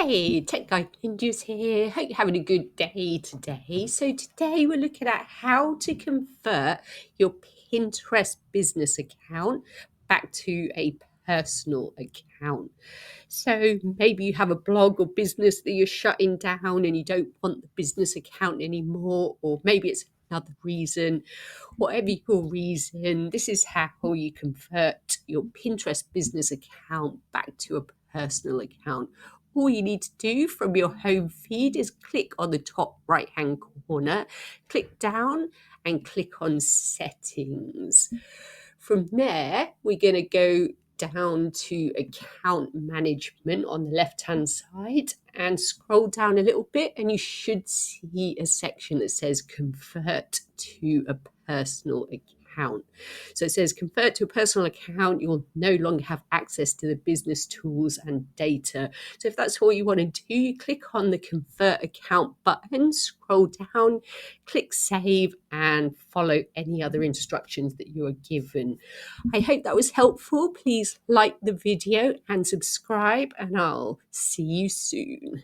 Hey, Tech Guy Ninjas here. Hope you're having a good day today. So today we're looking at how to convert your Pinterest business account back to a personal account. So maybe you have a blog or business that you're shutting down and you don't want the business account anymore, or maybe it's another reason. Whatever your reason, this is how you convert your Pinterest business account back to a personal account. All you need to do from your home feed is click on the top right hand corner, click down and click on settings. From there, we're going to go down to account management on the left hand side and scroll down a little bit, and you should see a section that says convert to a personal account. So it says convert to a personal account. You'll no longer have access to the business tools and data. So if that's what you want to do, you click on the convert account button, scroll down, click save, and follow any other instructions that you are given. I hope that was helpful. Please like the video and subscribe, and I'll see you soon.